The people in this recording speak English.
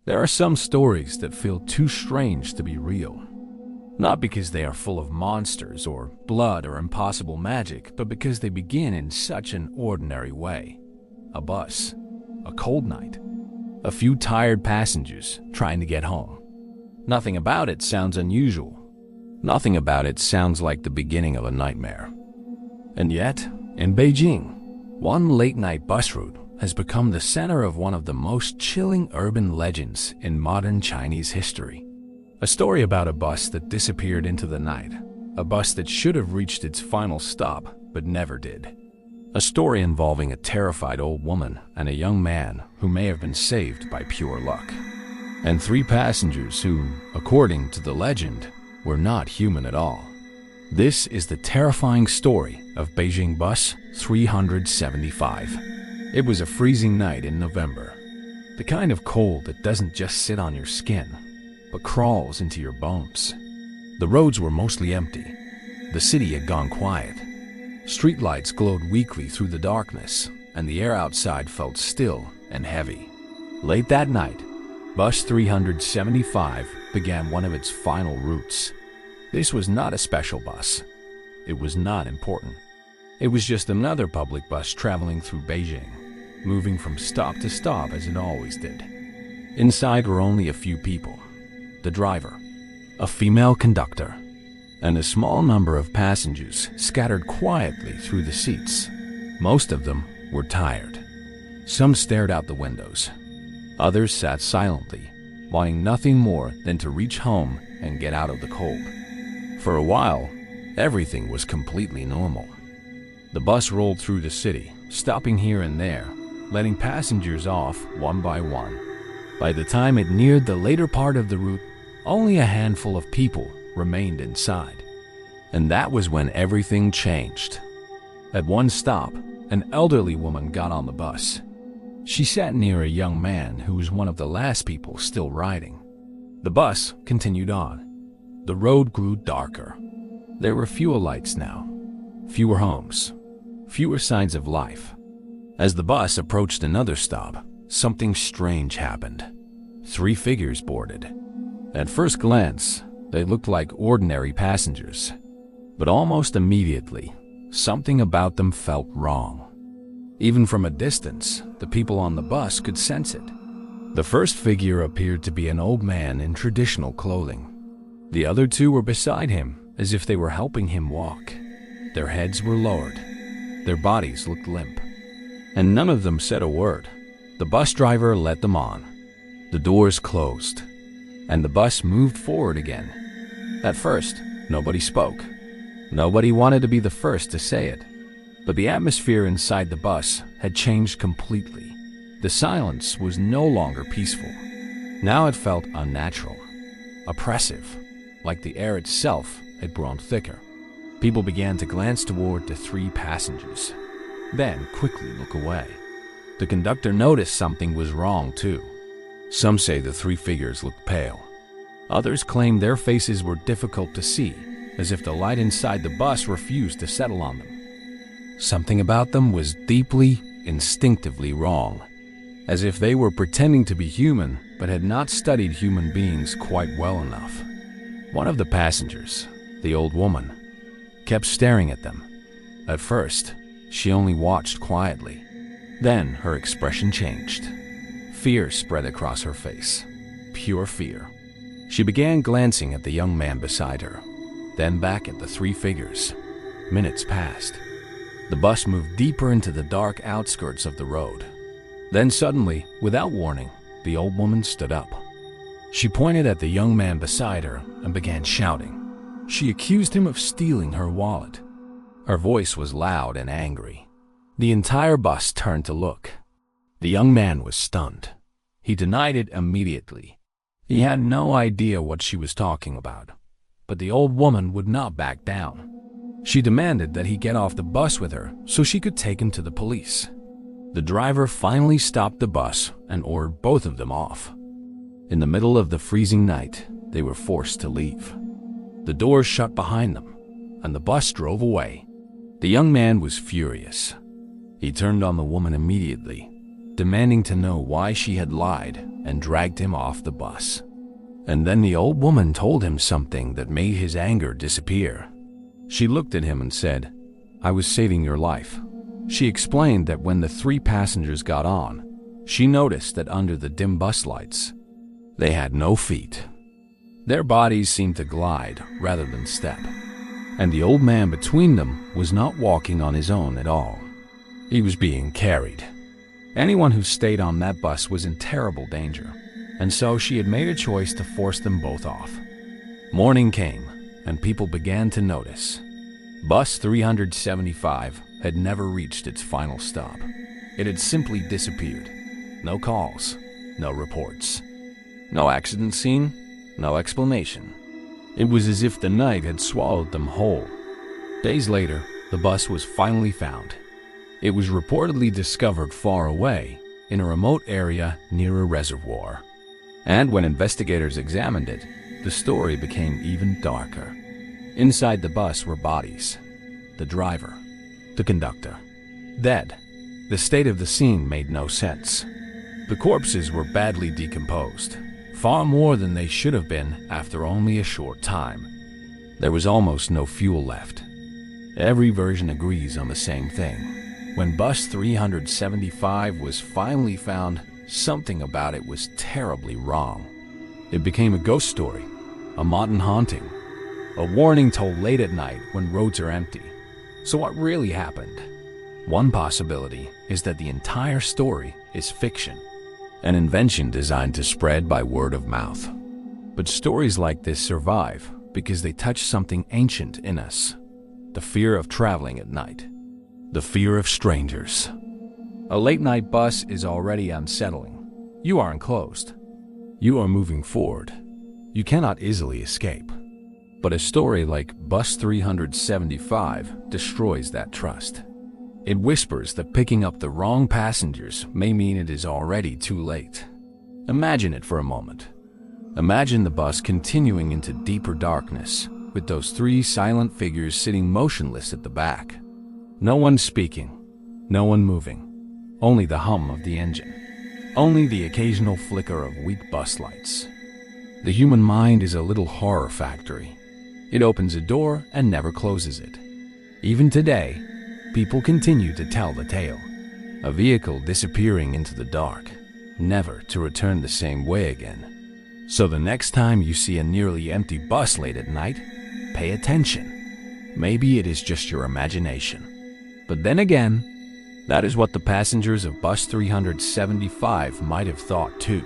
There are some stories that feel too strange to be real. Not because they are full of monsters or blood or impossible magic, but because they begin in such an ordinary way. A bus, a cold night, a few tired passengers trying to get home. Nothing about it sounds unusual. Nothing about it sounds like the beginning of a nightmare. And yet, in Beijing, one late-night bus route has become the center of one of the most chilling urban legends in modern Chinese history. A story about a bus that disappeared into the night, a bus that should have reached its final stop but never did. A story involving a terrified old woman and a young man who may have been saved by pure luck. And 3 passengers who, according to the legend, were not human at all. This is the terrifying story of Beijing Bus 375. It was a freezing night in November. The kind of cold that doesn't just sit on your skin, but crawls into your bones. The roads were mostly empty. The city had gone quiet. Streetlights glowed weakly through the darkness, and the air outside felt still and heavy. Late that night, Bus 375 began one of its final routes. This was not a special bus. It was not important. It was just another public bus traveling through Beijing, moving from stop to stop as it always did. Inside were only a few people: the driver, a female conductor, and a small number of passengers scattered quietly through the seats. Most of them were tired. Some stared out the windows. Others sat silently, wanting nothing more than to reach home and get out of the cold. For a while, everything was completely normal. The bus rolled through the city, stopping here and there, letting passengers off one by one. By the time it neared the later part of the route, only a handful of people remained inside. And that was when everything changed. At one stop, an elderly woman got on the bus. She sat near a young man who was one of the last people still riding. The bus continued on. The road grew darker. There were fewer lights now, fewer homes, fewer signs of life. As the bus approached another stop, something strange happened. 3 figures boarded. At first glance, they looked like ordinary passengers. But almost immediately, something about them felt wrong. Even from a distance, the people on the bus could sense it. The first figure appeared to be an old man in traditional clothing. The other 2 were beside him, as if they were helping him walk. Their heads were lowered. Their bodies looked limp. And none of them said a word. The bus driver let them on. The doors closed, and the bus moved forward again. At first, nobody spoke. Nobody wanted to be the first to say it. But the atmosphere inside the bus had changed completely. The silence was no longer peaceful. Now it felt unnatural, oppressive, like the air itself had grown thicker. People began to glance toward the 3 passengers, then quickly look away. The conductor noticed something was wrong too. Some say the 3 figures looked pale. Others claimed their faces were difficult to see, as if the light inside the bus refused to settle on them. Something about them was deeply, instinctively wrong, as if they were pretending to be human but had not studied human beings quite well enough. One of the passengers, the old woman, kept staring at them. At first, she only watched quietly. Then her expression changed. Fear spread across her face. Pure fear. She began glancing at the young man beside her, then back at the 3 figures. Minutes passed. The bus moved deeper into the dark outskirts of the road. Then suddenly, without warning, the old woman stood up. She pointed at the young man beside her and began shouting. She accused him of stealing her wallet. Her voice was loud and angry. The entire bus turned to look. The young man was stunned. He denied it immediately. He had no idea what she was talking about. But the old woman would not back down. She demanded that he get off the bus with her so she could take him to the police. The driver finally stopped the bus and ordered both of them off. In the middle of the freezing night, they were forced to leave. The doors shut behind them, and the bus drove away. The young man was furious. He turned on the woman immediately, demanding to know why she had lied and dragged him off the bus. And then the old woman told him something that made his anger disappear. She looked at him and said, "I was saving your life." She explained that when the 3 passengers got on, she noticed that under the dim bus lights, they had no feet. Their bodies seemed to glide rather than step, and the old man between them was not walking on his own at all. He was being carried. Anyone who stayed on that bus was in terrible danger, and so she had made a choice to force them both off. Morning came, and people began to notice. Bus 375 had never reached its final stop. It had simply disappeared. No calls, no reports. No accident scene, no explanation. It was as if the night had swallowed them whole. Days later, the bus was finally found. It was reportedly discovered far away, in a remote area near a reservoir. And when investigators examined it, the story became even darker. Inside the bus were bodies. The driver, the conductor, dead. The state of the scene made no sense. The corpses were badly decomposed, far more than they should have been after only a short time. There was almost no fuel left. Every version agrees on the same thing. When bus 375 was finally found, something about it was terribly wrong. It became a ghost story, a mountain haunting, a warning told late at night when roads are empty. So what really happened? One possibility is that the entire story is fiction, an invention designed to spread by word of mouth. But stories like this survive because they touch something ancient in us: the fear of traveling at night, the fear of strangers. A late-night bus is already unsettling. You are enclosed. You are moving forward. You cannot easily escape. But a story like Bus 375 destroys that trust. It whispers that picking up the wrong passengers may mean it is already too late. Imagine it for a moment. Imagine the bus continuing into deeper darkness, with those 3 silent figures sitting motionless at the back. No one speaking, no one moving, only the hum of the engine, only the occasional flicker of weak bus lights. The human mind is a little horror factory. It opens a door and never closes it. Even today, people continue to tell the tale. A vehicle disappearing into the dark, never to return the same way again. So the next time you see a nearly empty bus late at night, pay attention. Maybe it is just your imagination. But then again, that is what the passengers of Bus 375 might have thought too.